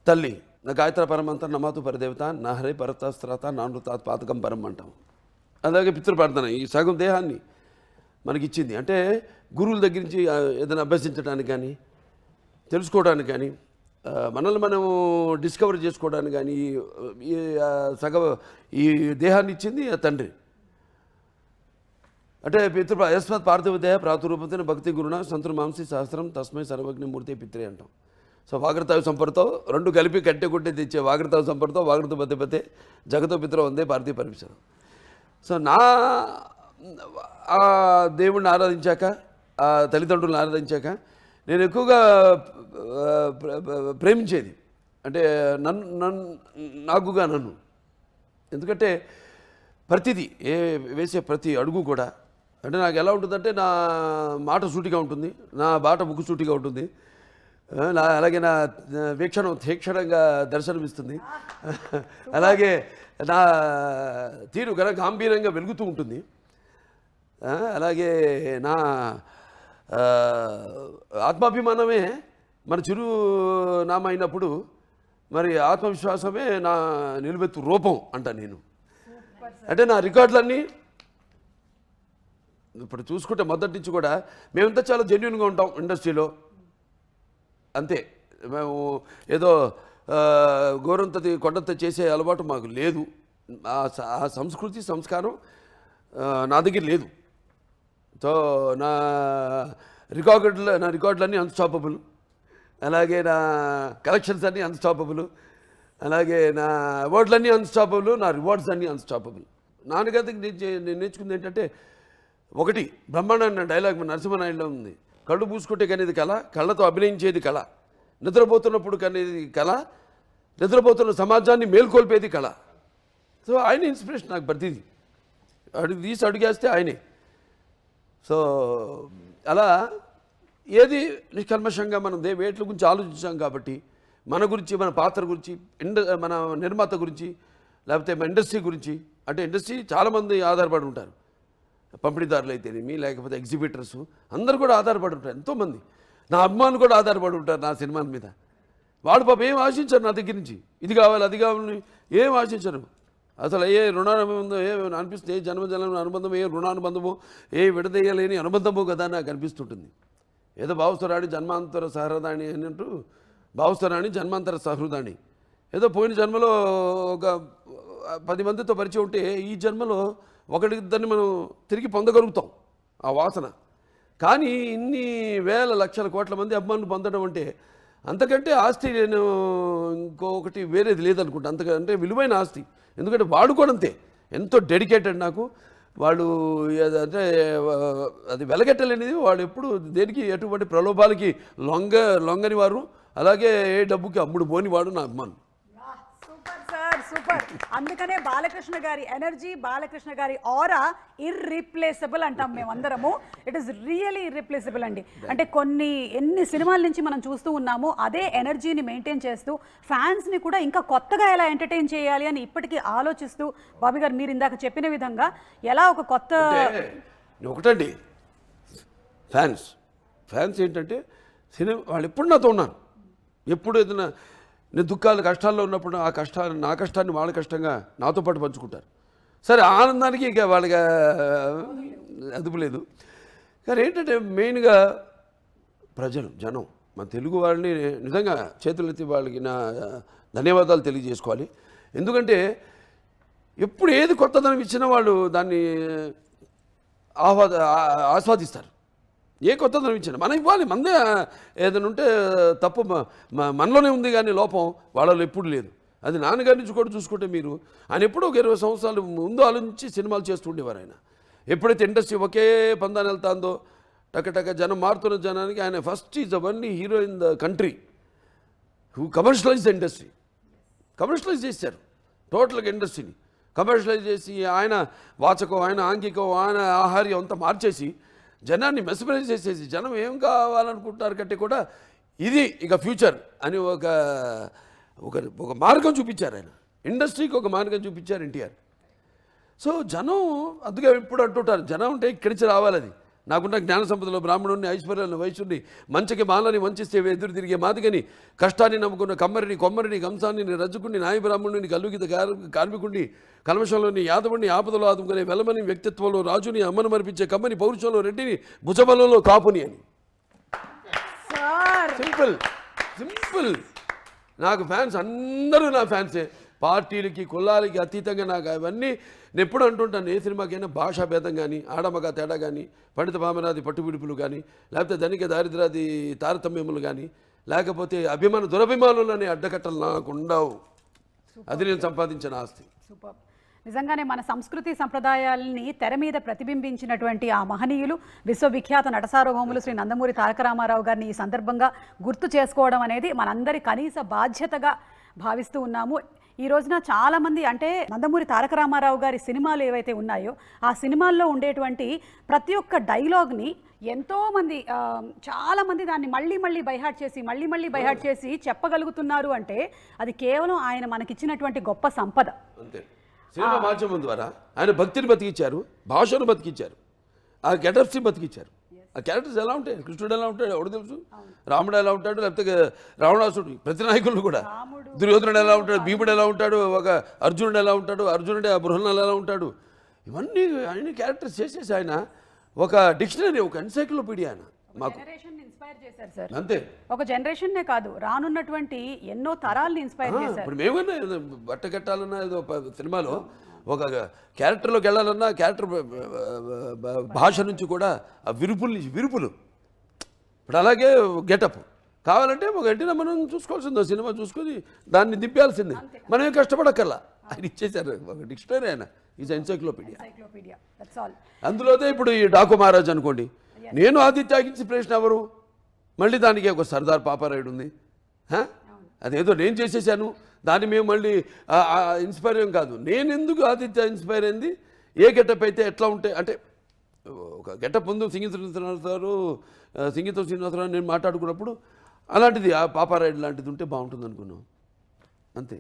తల్లి నా గాయత్ర పరమంత నమాతు పరదేవత నా హరే పరతాస్త్రాత నానృతాత్ పాతకం పరం అంటాం. అలాగే పితృప్రార్థన ఈ సగం దేహాన్ని మనకిచ్చింది. అంటే గురువుల దగ్గర నుంచి ఏదైనా అభ్యసించడానికి కానీ తెలుసుకోవడానికి కానీ మనల్ని మనం డిస్కవర్ చేసుకోవడానికి కానీ ఈ సగం ఈ దేహాన్ని ఇచ్చింది తండ్రి. అంటే యస్మత్ పార్థివ దేహ ప్రాతురూపతిని భక్తి గురుణ సంతులు మాంసి సహస్రం తస్మై సర్వజ్ఞ మూర్తి పిత్రే అంటాం. సో వాగ్రతావి సంపర్తో రెండు కలిపి కట్టె కొట్టి తెచ్చే వాగ్రతావి సంపర్తో వాగ్రత బతే బతే జగతో పిత్ర వందే పార్థివ పరమేశ్వరం. సో ఆ దేవుణ్ణి ఆరాధించాక ఆ తల్లిదండ్రులను ఆరాధించాక నేను ఎక్కువగా ప్రేమించేది అంటే నన్ను ఎందుకంటే ప్రతిదీ వేసే ప్రతి అడుగు కూడా అంటే నాకు ఎలా ఉంటుందంటే నా మాట సూటిగా ఉంటుంది, నా బాట ముక్కు సూటిగా ఉంటుంది, అలాగే నా వీక్షణం తీక్షణంగా దర్శనమిస్తుంది, అలాగే నా తీరు గాంభీర్యంగా వెలుగుతూ ఉంటుంది, అలాగే నా ఆత్మాభిమానమే మన చిరునామా అయినప్పుడు మరి ఆత్మవిశ్వాసమే నా నిలువెత్తు రూపం అంట నేను. అంటే నా రికార్డులన్నీ ఇప్పుడు చూసుకుంటే మొదటి నుంచి కూడా మేమంతా చాలా జెన్యున్గా ఉంటాం ఇండస్ట్రీలో, అంతే. మేము ఏదో గోరంతది కొండంత చేసే అలవాటు మాకు లేదు. ఆ సంస్కృతి సంస్కారం నా దగ్గర లేదు. సో నా రికార్డులన్నీ అన్స్టాపబుల్, అలాగే నా కలెక్షన్స్ అన్నీ అన్స్టాపబుల్, అలాగే నా అవార్డులన్నీ అన్స్టాపబుల్, నా రివార్డ్స్ అన్నీ అన్స్టాపబుల్. నాన్నగారికి నేను నేర్చుకుంది ఏంటంటే ఒకటి బ్రహ్మాండ డైలాగ్ నరసింహనాయుడులో ఉంది, కళ్ళు పూసుకుంటే కనేది కళ, కళ్ళతో అభినయించేది కళ, నిద్రపోతున్నప్పుడు కనేది కళ, నిద్రపోతున్న సమాజాన్ని మేల్కొల్పేది కళ. సో ఆయన ఇన్స్పిరేషన్ నాకు ప్రతిదీ అడుగేస్తే ఆయనే. సో అలా ఏది నిష్కల్మషంగా మనం వేట్ల గురించి ఆలోచించాం కాబట్టి మన గురించి, మన పాత్ర గురించి, మన నిర్మాత గురించి, లేకపోతే మన ఇండస్ట్రీ గురించి. అంటే ఇండస్ట్రీ చాలామంది ఆధారపడి ఉంటారు, పంపిణీదారులు అయితేనేమి లేకపోతే ఎగ్జిబిటర్స్ అందరూ కూడా ఆధారపడి ఉంటారు. ఎంతోమంది నా అభిమానులు కూడా ఆధారపడి ఉంటారు నా సినిమాల మీద. వాడు పాప ఏం ఆశించారు నా దగ్గర నుంచి, ఇది కావాలి అది కావాలని ఏం ఆశించరు. అసలు ఏ రుణానుబంధం ఏ అనిపిస్తుంది, ఏ జన్మ అనుబంధం, ఏ రుణానుబంధమో, ఏ విడదీయలేని అనుబంధమో కదా నాకు అనిపిస్తుంటుంది. ఏదో భావస్థరాణి జన్మాంతర సహృదాణి అన్నట్టు, భావస్థరాణి జన్మాంతర సహృదాణి. ఏదో పోయిన జన్మలో ఒక 10 మందితో పరిచయం ఉంటే ఈ జన్మలో ఒకటిద్దరిని మనం తిరిగి పొందగలుగుతాం ఆ వాసన. కానీ ఇన్ని వేల లక్షల కోట్ల మంది అభిమానులు పొందడం అంటే అంతకంటే ఆస్తి నేను ఇంకొకటి వేరేది లేదనుకుంటా. అంతకంటే విలువైన ఆస్తి. ఎందుకంటే వాడు కూడా అంతే ఎంతో డెడికేటెడ్ నాకు. వాళ్ళు అంటే అది వెలగట్టలేనిది. వాళ్ళు ఎప్పుడు దేనికి ఎటువంటి ప్రలోభాలకి లొంగని వారు, అలాగే ఏ డబ్బుకి అమ్ముడు పోని వాడు నా అభిమానం. సూపర్. అందుకనే బాలకృష్ణ గారి ఎనర్జీ, బాలకృష్ణ గారి ఆరా ఇర్రీప్లేసబుల్ అంటాం మేమందరము. ఇట్ ఈస్ రియలీ ఇర్రీప్లేసబుల్ అండి. అంటే ఎన్ని సినిమాల నుంచి మనం చూస్తూ ఉన్నాము అదే ఎనర్జీని మెయింటైన్ చేస్తూ ఫ్యాన్స్ని కూడా ఇంకా కొత్తగా ఎలా ఎంటర్టైన్ చేయాలి అని ఇప్పటికీ ఆలోచిస్తూ, బాబీ గారు మీరు ఇందాక చెప్పిన విధంగా ఎలా ఒక కొత్త ఒకటండి ఫ్యాన్స్ ఏంటంటే సినిమా వాళ్ళు ఎప్పుడు నాతో ఉన్నారు. ఎప్పుడు ఏదైనా నేను దుఃఖాలు కష్టాల్లో ఉన్నప్పుడు నా కష్టాన్ని వాళ్ళ కష్టంగా నాతో పాటు పంచుకుంటారు. సరే ఆనందానికి ఇక వాళ్ళకి అదుపు లేదు. కానీ ఏంటంటే మెయిన్గా జనం మన తెలుగు వాళ్ళని నిజంగా చేతులెత్తి వాళ్ళకి నా ధన్యవాదాలు తెలియజేసుకోవాలి. ఎందుకంటే ఎప్పుడు ఏది కొత్తదనం ఇచ్చినా వాళ్ళు దాన్ని ఆస్వాదిస్తారు. ఏ కొత్తదనం ఇచ్చినా మనం ఇవ్వాలి. మందే ఏదైనా ఉంటే తప్పు మనలోనే ఉంది, కానీ లోపం వాళ్ళలో ఎప్పుడు లేదు. అది నాన్నగారి నుంచి కూడా చూసుకుంటే మీరు ఆయన ఎప్పుడూ ఒక 20 సంవత్సరాలు ముందు ఆలోచించి సినిమాలు చేస్తుండేవారు. ఆయన ఎప్పుడైతే ఇండస్ట్రీ ఒకే పందాన్ని వెళ్తాందో టక జనం మారుతున్న జనానికి ఆయన first is the only hero in the country who commercialize the industry. Commercialize చేశారు టోటల్గా ఇండస్ట్రీని. కమర్షియలైజ్ చేసి ఆయన వాచకం, ఆయన ఆంగికం, ఆయన ఆహార్యం అంతా మార్చేసి జనాన్ని మెస్మరైజ్ చేసేసి జనం ఏం కావాలనుకుంటున్నారు కంటే కూడా ఇది ఇక ఫ్యూచర్ అని ఒక మార్గం చూపించారు ఆయన. ఇండస్ట్రీకి ఒక మార్గం చూపించారు ఎన్టీఆర్. సో జనం అందుకే ఇప్పుడు అంటుంటారు జనం అంటే ఇక్కడి నుంచి రావాలి. అది నాకున్న జ్ఞాన సంపదలో బ్రాహ్మణుని, ఐశ్వర్యాన్ని, వైశ్యుని, మంచికి మాలని వంచిస్తే ఎదురు తిరిగే మాదిగని, కష్టాన్ని నమ్ముకున్న కమ్మరిని, కొమ్మరిని, కంసాన్ని, రజకుని, నాయ బ్రాహ్మణుని, కల్లుగిత కార్మికుడిని, కల్మషంలోని యాదవుని, ఆపదలో ఆదుకునే వెలమని, వ్యక్తిత్వంలో రాజుని, అమ్మను మరిపించే కమ్మని, పౌరుషంలో రెడ్డిని, భుజబలంలో కాపుని అని. Simple simple. నాకు ఫ్యాన్స్ అందరూ నా ఫ్యాన్సే. పార్టీలకి కులాలకి అతీతంగా నాకు అవన్నీ నేను ఎప్పుడు అంటుంటాను, ఏ సినిమాకైనా భాషా భేదం కానీ, ఆడమగ తేడా కానీ, పండిత పామరాది పట్టుబిడుపులు కానీ, లేకపోతే ధనిక దారిద్రాది తారతమ్యములు కానీ, లేకపోతే దురభిమానులు అనే అడ్డకట్టలు నాకు ఉండవు. అది నేను సంపాదించిన ఆస్తి. సూపర్. నిజంగానే మన సంస్కృతి సంప్రదాయాలని తెర మీద ప్రతిబింబించినటువంటి ఆ మహనీయులు, విశ్వవిఖ్యాత నటసార్వభౌములు శ్రీ నందమూరి తారక రామారావు గారిని ఈ సందర్భంగా గుర్తు చేసుకోవడం అనేది మనందరి కనీస బాధ్యతగా భావిస్తూ ఉన్నాము. ఈ రోజున చాలామంది, అంటే నందమూరి తారక రామారావు గారి సినిమాలు ఏవైతే ఉన్నాయో ఆ సినిమాల్లో ఉండేటువంటి ప్రతి ఒక్క డైలాగ్ని ఎంతోమంది, చాలామంది దాన్ని మళ్ళీ బైహార్ట్ చేసి చెప్పగలుగుతున్నారు. అంటే అది కేవలం ఆయన మనకిచ్చినటువంటి గొప్ప సంపద. అంతే. సినిమా మాధ్యమం ద్వారా ఆయన భక్తిని బతికిచ్చారు, భాషను బతికిచ్చారు, ఆ గెటప్స్ని బతికిచ్చారు. ఆ క్యారెక్టర్స్ ఎలా ఉంటాయి, కృష్ణుడు ఎలా ఉంటాడు ఎవడు తెలుసు, రాముడు ఎలా ఉంటాడు, లేకపోతే రావణాసుడు, ప్రతి నాయకులు కూడా, దుర్యోధనుడు ఎలా ఉంటాడు, భీముడు ఎలా ఉంటాడు, ఒక అర్జునుడు ఎలా ఉంటాడు, అర్జునుడే ఆ బృహన్నలు ఎలా ఉంటాడు, ఇవన్నీ ఆయన క్యారెక్టర్స్ చేసేసి ఆయన ఒక డిక్షనరీ, ఒక ఎన్సైక్లోపీడియా ఆయన మాకు అంతే. ఒక జనరేషన్నే కాదు, రానున్నటువంటి ఎన్నో తరాల్ని ఇన్స్పైర్ చేశారు. ఇప్పుడు మేమన్నా బట్ట కట్టాలన్నా ఏదో సినిమాలో ఒక క్యారెక్టర్లోకి వెళ్ళాలన్నా క్యారెక్టర్ భాష నుంచి కూడా ఆ విరుపులు ఇప్పుడు అలాగే గెటప్ కావాలంటే ఒక గంటనే మనం చూసుకోవాల్సిందో, సినిమా చూసుకొని దాన్ని దింపాల్సిందే, మనమే కష్టపడక్కర్లా. ఆయన ఇచ్చేసారు ఒక డిక్షనరీ, ఆయన ఈజ్ ఎన్సైక్లోపీడియా. అందులోనే ఇప్పుడు ఈ డాకు మహారాజ్ అనుకోండి, నేను ఆదిత్యకి ఇన్స్పిరేషన్ ఎవరు, మళ్ళీ దానికి ఒక సర్దార్ పాపారాయుడు ఉంది, అదేదో నేను చేసేసాను, దాన్ని మేము మళ్ళీ ఇన్స్పైర్ ఏం కాదు. నేను ఎందుకు ఆదిత్య ఇన్స్పైర్ అయింది, ఏ గెటప్ అయితే ఎట్లా ఉంటే, అంటే ఒక గెటప్ ముందు సంగీత శ్రీనివాసరావు నేను మాట్లాడుకున్నప్పుడు అలాంటిది ఆ పాపారాయుడు లాంటిది ఉంటే బాగుంటుంది అనుకున్నాం, అంతే.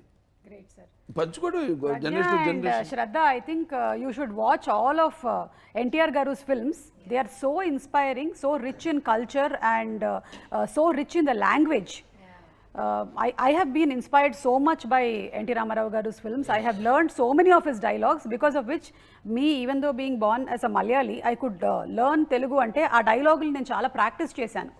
పంచుకోవడం generation. Shraddha, I think you should watch all of NTR Garu's films. They are so inspiring, so rich in culture and so rich in the language. I have been inspired so much by NT Ramarao Garu's films. I have learned so many of his dialogues, because of which me, even though being born as a Malayali, I could learn Telugu ante aa dialogue ni nenu chaala practice chesanu.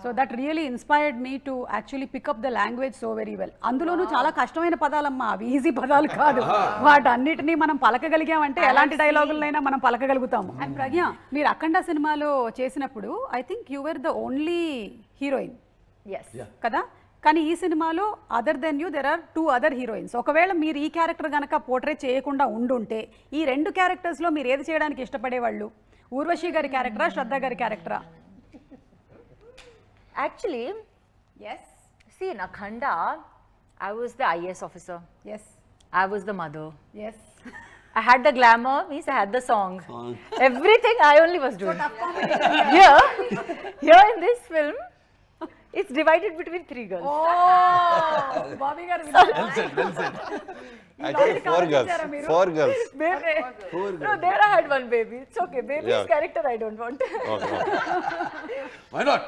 So that really inspired me to actually pick up the language so very well. అందులోనూ చాలా కష్టమైన పదాలమ్మా, అవి easy పదాలు కాదు. వాటన్నిటినీ మనం పలకగలిగామంటే ఎలాంటి డైలాగులైనా మనం పలకగలుగుతాము. అండ్ ప్రజ్ఞ, మీరు అఖండ సినిమాలో చేసినప్పుడు I think you were the only heroine కదా, కానీ ఈ సినిమాలో other than you there are 2 other heroines. ఒకవేళ మీరు ఈ క్యారెక్టర్ కనుక పోర్ట్రే చేయకుండా ఉండుంటే ఈ 2 క్యారెక్టర్స్లో మీరు ఏది చేయడానికి ఇష్టపడేవాళ్ళు? ఊర్వశి గారి క్యారెక్టరా, శ్రద్ధ గారి క్యారెక్టరా? Actually, yes. See, in Akhanda, I was the IAS officer. Yes. I was the mother. Yes. I had the glamour, means I had the song. Everything I only was doing. Here in this film, it's divided between 3 girls. Oh, Bobby garu. Well said. Actually, 4 girls. Baby. No, there I had one baby. It's okay. Baby's character I don't want. Okay. Why not?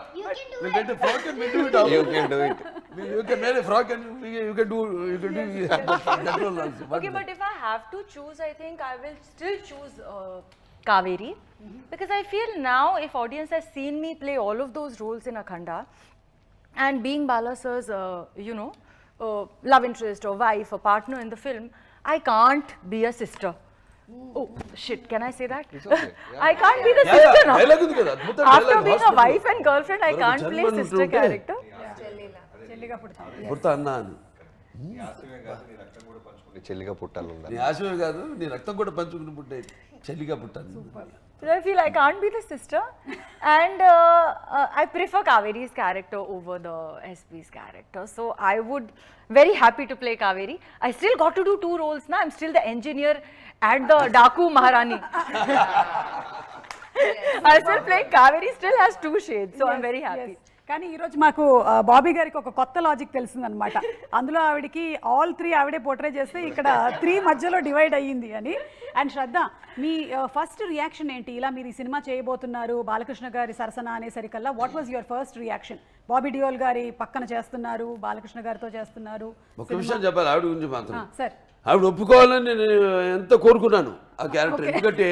We'll get a frock and we'll do it all. You can do it. You can wear a frock and you can do that role also. Okay, but if I have to choose, I think I will still choose Kaveri. Because I feel now, if audience has seen me play all of those roles in Akhanda, and being Bala sir's, love interest or wife or partner in the film, I can't be a sister. Oh shit, can I say that? It's okay. Yeah. I can't be the sister now. After After being a wife and girlfriend, I can't play sister character. చెల్లిగా పుడతాం. పుడతా అన్నా అని. చెల్లిగా పుట్టాలి. నీ ఆశమే కాదు, నీ రక్తం కూడా పంచుకుని పుట్టే చెల్లిగా పుట్టాను. So I feel I can't be the sister, and I prefer Kaveri's character over the SP's character. So I would very happy to play Kaveri. I still got to do 2 roles now. I'm still the engineer and the Daku Maharani. I still play Kaveri. Still has 2 shades, so I'm very happy. కానీ ఈరోజు మాకు బాబీ గారికి ఒక కొత్త logic తెలిసిందనమాట. అందులో ఆవిడకి all 3 ఆవిడే portray చేస్తే ఇక్కడ 3 మధ్యలో డివైడ్ అయ్యింది అని. అండ్ శ్రద్ధ, మీ ఫస్ట్ రియాక్షన్ ఏంటి? ఇలా మీరు ఈ సినిమా చేయబోతున్నారు బాలకృష్ణ గారి సరసన అనేసరికల్లా what was your first reaction? Bobby Deol గారి పక్కన చేస్తున్నారు, బాలకృష్ణ గారితో చేస్తున్నారు. ఒక విషయం చెప్పాలి ఆవిడ గురించి మాత్రం. సార్, ఆవిడ ఒప్పుకోవాలని నేను ఎంత కోరుకున్నాను ఆ క్యారెక్టర్. ఎందుకంటే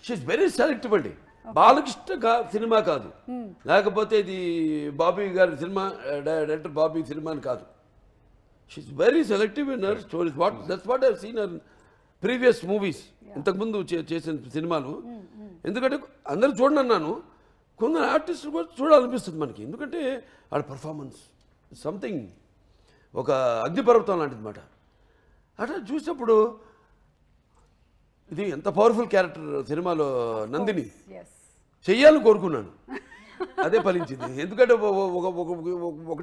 షీఈస్ వెరీ సెలెక్టివ్ అండి. బాలకృష్ణ సినిమా కాదు, లేకపోతే ఇది బాబీ గారి సినిమా, డైరెక్టర్ బాబీ సినిమా అని కాదు. She's very selective in her stories. That's what I seen her previous movies, ఇంతకుముందు చేసిన సినిమాలు. ఎందుకంటే అందరూ చూడనన్నాను, కొందరు ఆర్టిస్టులు కూడా చూడాలనిపిస్తుంది మనకి. ఎందుకంటే వాళ్ళ పర్ఫార్మెన్స్ సంథింగ్ ఒక అగ్నిపర్వతం లాంటిది మాట. అట్లా చూసినప్పుడు ఇది ఎంత పవర్ఫుల్ క్యారెక్టర్ సినిమాలో నందిని చెయ్యాలని కోరుకున్నాను. అదే ఫలించింది. ఎందుకంటే ఒకటి